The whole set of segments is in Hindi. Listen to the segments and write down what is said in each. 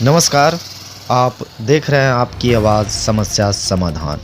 नमस्कार। आप देख रहे हैं आपकी आवाज़ समस्या समाधान।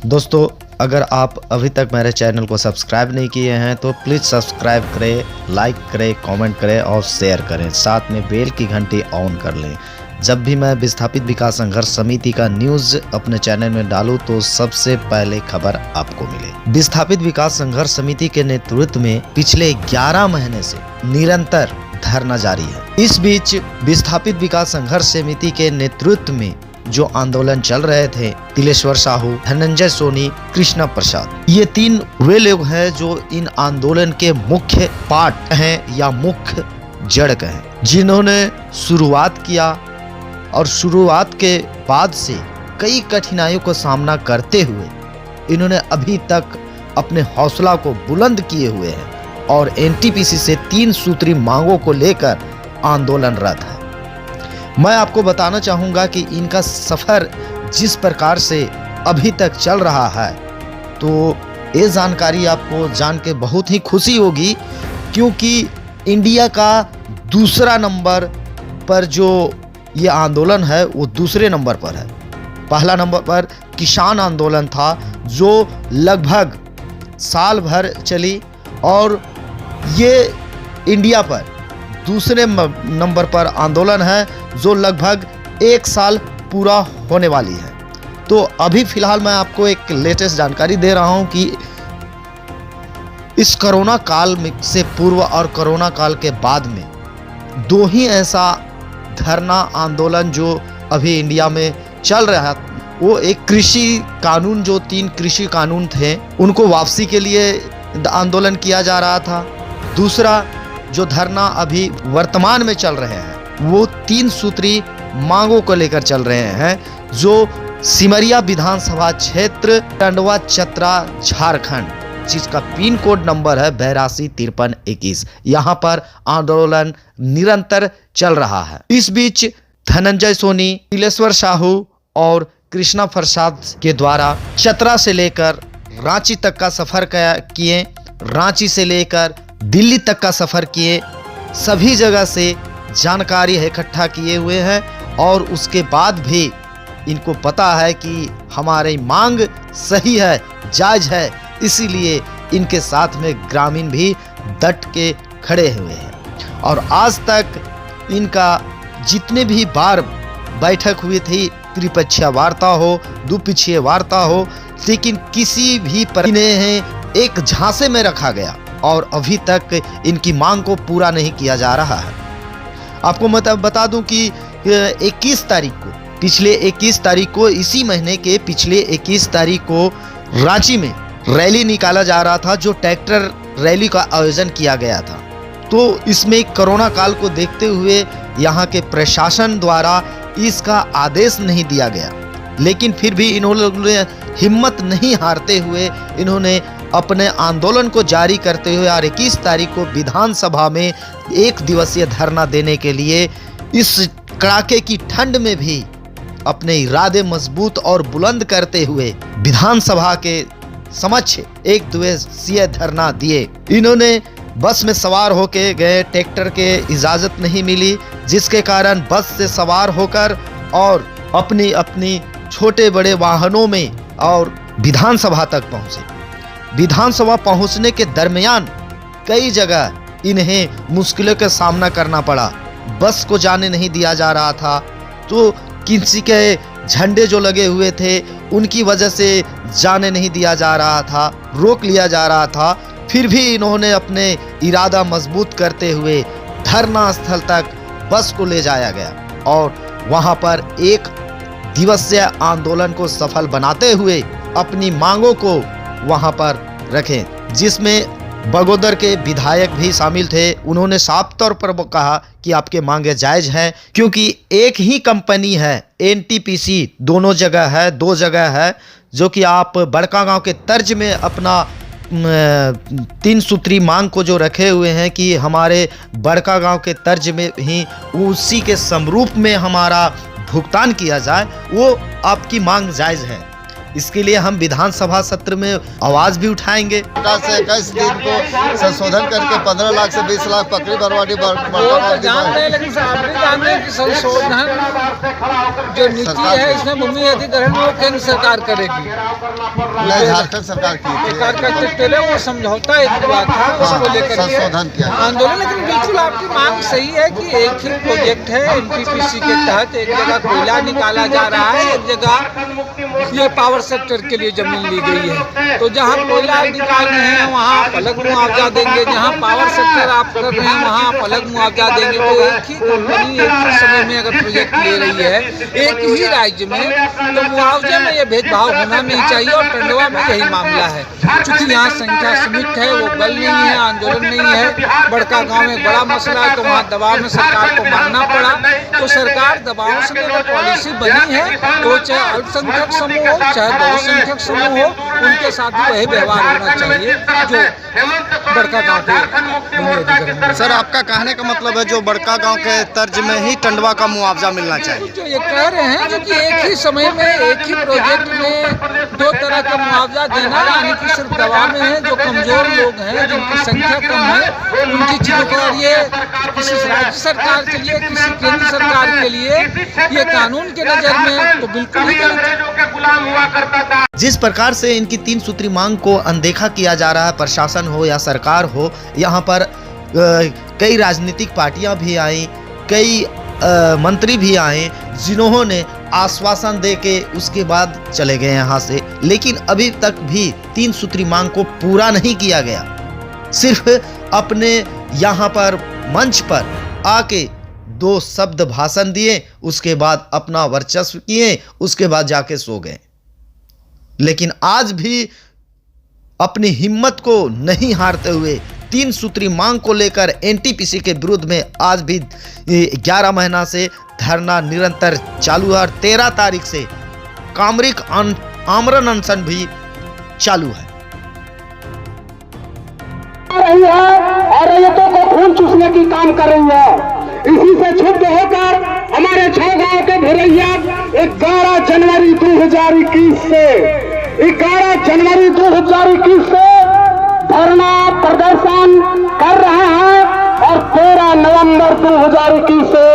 दोस्तों, अगर आप अभी तक मेरे चैनल को सब्सक्राइब नहीं किए हैं तो प्लीज़ सब्सक्राइब करें, लाइक करें, कमेंट करें और शेयर करें। साथ में बेल की घंटी ऑन कर लें। जब भी मैं विस्थापित विकास संघर्ष समिति का न्यूज़ अपने चैनल में डालूं तो सबसे पहले खबर आपको मिले। विस्थापित विकास संघर्ष समिति के नेतृत्व में पिछले 11 महीने से निरंतर धरना जारी है। इस बीच विस्थापित विकास संघर्ष समिति के नेतृत्व में जो आंदोलन चल रहे थे, तिलेश्वर साहू, धनंजय सोनी, कृष्णा प्रसाद, ये तीन वे लोग हैं जो इन आंदोलन के मुख्य पार्ट हैं या मुख्य जड़ हैं, जिन्होंने शुरुआत किया और शुरुआत के बाद से कई कठिनाइयों का सामना करते हुए इन्होंने अभी तक अपने हौसला को बुलंद किए हुए हैं और एनटीपीसी से 3 सूत्री मांगों को लेकर आंदोलनरत है। मैं आपको बताना चाहूँगा कि इनका सफ़र जिस प्रकार से अभी तक चल रहा है, तो ये जानकारी आपको जान के बहुत ही खुशी होगी, क्योंकि इंडिया का दूसरा नंबर पर जो ये आंदोलन है वो दूसरे नंबर पर है। पहला नंबर पर किसान आंदोलन था जो लगभग साल भर चली, और ये इंडिया पर दूसरे नंबर पर आंदोलन है जो लगभग 1 साल पूरा होने वाली है। तो अभी फ़िलहाल मैं आपको एक लेटेस्ट जानकारी दे रहा हूं कि इस कोरोना काल से पूर्व और कोरोना काल के बाद में 2 ही ऐसा धरना आंदोलन जो अभी इंडिया में चल रहा है। वो एक कृषि कानून, जो 3 कृषि कानून थे उनको वापसी के लिए आंदोलन किया जा रहा था। दूसरा जो धरना अभी वर्तमान में चल रहे हैं वो 3 सूत्री मांगों को लेकर चल रहे हैं, जो सिमरिया विधानसभा क्षेत्र, टंडवा चतरा, झारखंड, जिसका पिन कोड नंबर है 825321। यहाँ पर आंदोलन निरंतर चल रहा है। इस बीच धनंजय सोनी, तिलेश्वर साहू और कृष्णा प्रसाद के द्वारा चतरा से लेकर रांची तक का सफर किए, रांची से लेकर दिल्ली तक का सफर किए, सभी जगह से जानकारी इकट्ठा किए हुए हैं, और उसके बाद भी इनको पता है कि हमारी मांग सही है, जायज है, इसीलिए इनके साथ में ग्रामीण भी डट के खड़े हुए हैं। और आज तक इनका जितने भी बार बैठक हुई थी, त्रिपक्षीय वार्ता हो, द्विपक्षीय वार्ता हो, लेकिन किसी भी पर इन्हें एक झांसे में रखा गया और अभी तक इनकी मांग को पूरा नहीं किया जा रहा है। आपको मैं बता दूं कि 21 तारीख को, पिछले 21 तारीख को, इसी महीने के पिछले 21 तारीख को रांची में रैली निकाला जा रहा था, जो ट्रैक्टर रैली का आयोजन किया गया था। तो इसमें कोरोना काल को देखते हुए यहाँ के प्रशासन द्वारा इसका आदेश नहीं दिया गया, लेकिन फिर भी इन्होंने हिम्मत नहीं हारते हुए इन्होंने अपने आंदोलन को जारी करते हुए और 21 तारीख को विधानसभा में 1 दिवसीय धरना देने के लिए इस कड़ाके की ठंड में भी अपने इरादे मजबूत और बुलंद करते हुए विधानसभा के समक्ष 1 दिवसीय धरना दिए। इन्होंने बस में सवार होके गए, ट्रैक्टर के इजाज़त नहीं मिली, जिसके कारण बस से सवार होकर और अपनी अपनी छोटे बड़े वाहनों में और विधानसभा तक पहुंचे। विधानसभा पहुंचने के दरमियान कई जगह इन्हें मुश्किलों का सामना करना पड़ा। बस को जाने नहीं दिया जा रहा था, तो किसी के झंडे जो लगे हुए थे उनकी वजह से जाने नहीं दिया जा रहा था, रोक लिया जा रहा था। फिर भी इन्होंने अपने इरादा मजबूत करते हुए धरना स्थल तक बस को ले जाया गया और वहां पर 1 दिवसीय आंदोलन को सफल बनाते हुए अपनी मांगों को वहां पर रखें, जिसमें बगोदर के विधायक भी शामिल थे। उन्होंने साफ तौर पर कहा कि आपके मांगे जायज हैं, क्योंकि एक ही कंपनी है, एनटीपीसी दोनों जगह है, 2 जगह है, जो कि आप बड़का गांव के तर्ज में अपना 3 सूत्री मांग को जो रखे हुए हैं कि हमारे बड़का गांव के तर्ज में ही उसी के समरूप में हमारा भुगतान किया जाए, वो आपकी मांग जायज़ है। इसके लिए हम विधानसभा सत्र में आवाज भी उठाएंगे। से 21 दिन को संशोधन करके 15 लाख से 20 लाख पकड़ी बरवाडी लेकिन आप भी जानते हैं कि संशोधन जो नीति है इसमें भूमि अधिग्रहण वो केंद्र सरकार करेगी, नहीं झारखंड सरकार की पहले वो समझौता एक हुआ था उसको लेकर संशोधन किया आंदोलन। लेकिन बिल्कुल आपकी मांग सही है कि एक ही प्रोजेक्ट है एनटीपीसी के तहत, एक जगह कोयला निकाला जा रहा है, एक जगह ये पावर सेक्टर के लिए जमीन ली गई है। तो जहाँ कोयला निकाल रहे हैं वहाँ आप अलग मुआवजा देंगे, जहाँ पावर सेक्टर आप कर रहे हैं वहाँ आप अलग मुआवजा देंगे। तो एक ही कंपनी एक ही समय में अगर प्रोजेक्ट ले रही है एक ही राज्य में, तो मुआवजे में ये भेदभाव होना नहीं चाहिए। और टंडवा में यही मामला है, चूंकि यहाँ संख्या सीमित है, वो बल नहीं है, आंदोलन नहीं है। बड़का गांव में बड़ा मसला है तो वहाँ दबाव में सरकार को मानना पड़ा। तो सरकार दबाव से अगर पॉलिसी बनी है तो चाहे अल्पसंख्यक समूह हो चाहे बहुसंख्यक समूह हो, उनके साथ भी वही व्यवहार होना चाहिए जो बड़का गांव के। सर आपका कहने का मतलब है जो बड़का गांव के तर्ज में ही टंडवा का मुआवजा मिलना चाहिए। जो ये कह रहे हैं जो कि एक ही समय में एक ही प्रोजेक्ट में दो तरह का मुआवजा देना, यानी कि सिर्फ दवा में है जो कमजोर लोग हैं जिनकी संख्या कम है उनकी चीजों पर ये किसी राज्य सरकार के लिए किसी केंद्र सरकार के लिए ये कानून के नजर में तो बिल्कुल ही गलत है। जिस प्रकार से इनकी 3 सूत्री मांग को अनदेखा किया जा रहा है, प्रशासन हो या सरकार हो, यहाँ पर कई राजनीतिक पार्टियां भी आई, कई मंत्री भी आए जिन्होंने आश्वासन दे के उसके बाद चले गए यहाँ से, लेकिन अभी तक भी 3 सूत्री मांग को पूरा नहीं किया गया। सिर्फ अपने यहाँ पर मंच पर आके 2 शब्द भाषण दिए, उसके बाद अपना वर्चस्व किए, उसके बाद जाके सो गए। लेकिन आज भी अपनी हिम्मत को नहीं हारते हुए 3 सूत्री मांग को लेकर एनटीपीसी के विरुद्ध में आज भी 11 महीना से धरना निरंतर चालू है और 13 तारीख से कामरिक आमरण अनशन भी चालू है। और रैयतों को खून चूसने की काम कर रही है। इसी से क्षुब्ध होकर हमारे छागांव के भरैया 11 जनवरी 2021 से धरना प्रदर्शन कर रहे हैं और 13 नवंबर 2021 से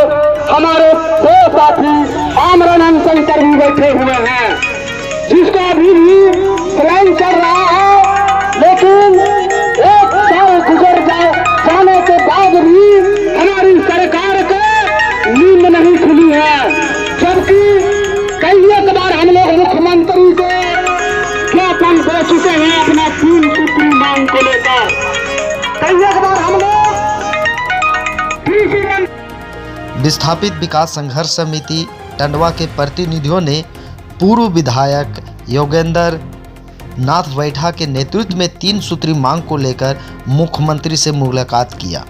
हमारे 2 साथी आमरण अनशन पर भी बैठे हुए हैं, जिसका अभी भी प्लान चल रहा है। लेकिन एक साल गुजर जाने के बाद भी हमारी सरकार को नींद नहीं खुली है, जबकि कई एक बार हम लोग मुख्यमंत्री को ज्ञापन दे चुके हैं अपना 3 सूत्री मांग को लेकर। कई एक बार हम लोग विस्थापित विकास संघर्ष समिति टंडवा के प्रतिनिधियों ने पूर्व विधायक योगेंद्र नाथ बैठा के नेतृत्व में 3 सूत्री मांग को लेकर मुख्यमंत्री से मुलाकात किया।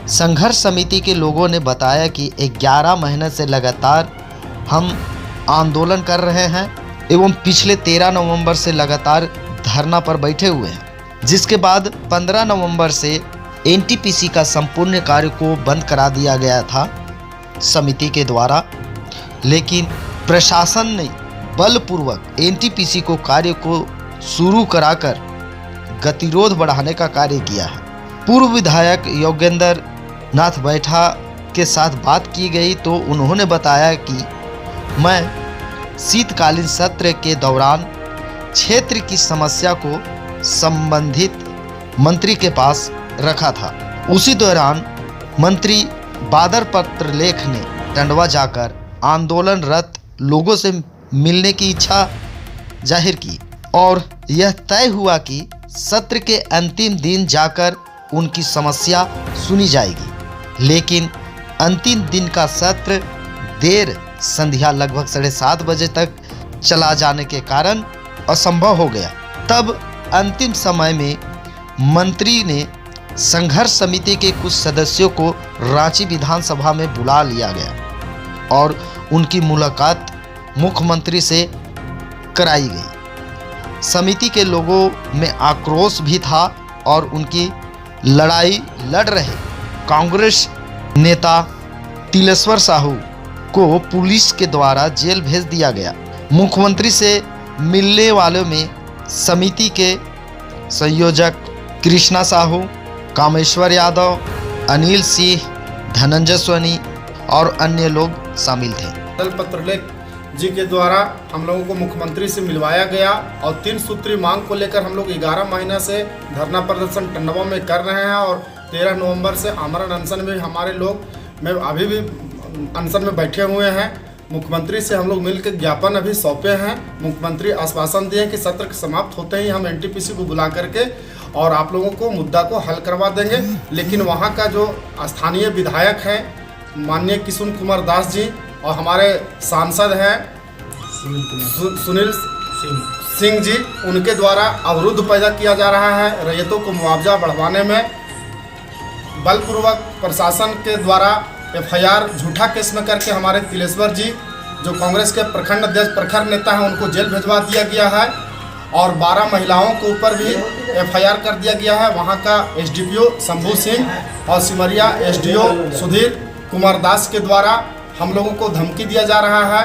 संघर्ष समिति के लोगों ने बताया कि 11 महीने से लगातार हम आंदोलन कर रहे हैं एवं पिछले 13 नवंबर से लगातार धरना पर बैठे हुए हैं, जिसके बाद 15 नवंबर से एनटीपीसी का संपूर्ण कार्य को बंद करा दिया गया था समिति के द्वारा। लेकिन प्रशासन ने बलपूर्वक एनटीपीसी को कार्य को शुरू कराकर गतिरोध बढ़ाने का कार्य किया है। पूर्व विधायक योगेंद्र नाथ बैठा के साथ बात की गई तो उन्होंने बताया कि मैं शीतकालीन सत्र के दौरान क्षेत्र की समस्या को संबंधित मंत्री के पास रखा था। उसी दौरान मंत्री बादर पत्र लेख ने टंडवा जाकर आंदोलनरत लोगों से मिलने की इच्छा जाहिर की और यह तय हुआ कि सत्र के अंतिम दिन जाकर उनकी समस्या सुनी जाएगी। लेकिन अंतिम दिन का सत्र देर संध्या लगभग 7:30 बजे तक चला जाने के कारण असंभव हो गया। तब अंतिम समय में मंत्री ने संघर्ष समिति के कुछ सदस्यों को रांची विधानसभा में बुला लिया गया और उनकी मुलाकात मुख्यमंत्री से कराई गई। समिति के लोगों में आक्रोश भी था और उनकी लड़ाई लड़ रहे कांग्रेस नेता तिलेश्वर साहू को पुलिस के द्वारा जेल भेज दिया गया। मुख्यमंत्री से मिलने वालों में समिति के संयोजक कृष्णा साहू, कामेश्वर यादव, अनिल सिंह, धनंजय सोनी और अन्य लोग शामिल थे। दल पत्रलेख जी के द्वारा हम लोगों को मुख्यमंत्री से मिलवाया गया और 3 सूत्री मांग को लेकर हम लोग 11 महीना से धरना प्रदर्शन टंडवा में कर रहे हैं और 13 नवंबर से आमरण अनशन में हमारे लोग में अभी भी अनशन में बैठे हुए हैं। मुख्यमंत्री से हम लोग मिलकर ज्ञापन अभी सौंपे हैं। मुख्यमंत्री आश्वासन दिए कि सत्र समाप्त होते ही हम एनटीपीसी को बुला करके और आप लोगों को मुद्दा को हल करवा देंगे। लेकिन वहाँ का जो स्थानीय विधायक हैं माननीय किशुन कुमार दास जी और हमारे सांसद हैं सुनील सिंह जी, उनके द्वारा अवरुद्ध पैदा किया जा रहा है। रैयतों को मुआवजा बढ़वाने में बलपूर्वक प्रशासन के द्वारा एफआईआर झूठा केस में करके हमारे तिलेश्वर जी जो कांग्रेस के प्रखंड अध्यक्ष प्रखर नेता हैं उनको जेल भिजवा दिया गया है और 12 महिलाओं के ऊपर भी एफआईआर कर दिया गया है। वहां का एसडीपीओ शंभू सिंह और सिमरिया एसडीओ सुधीर कुमार दास के द्वारा हम लोगों को धमकी दिया जा रहा है।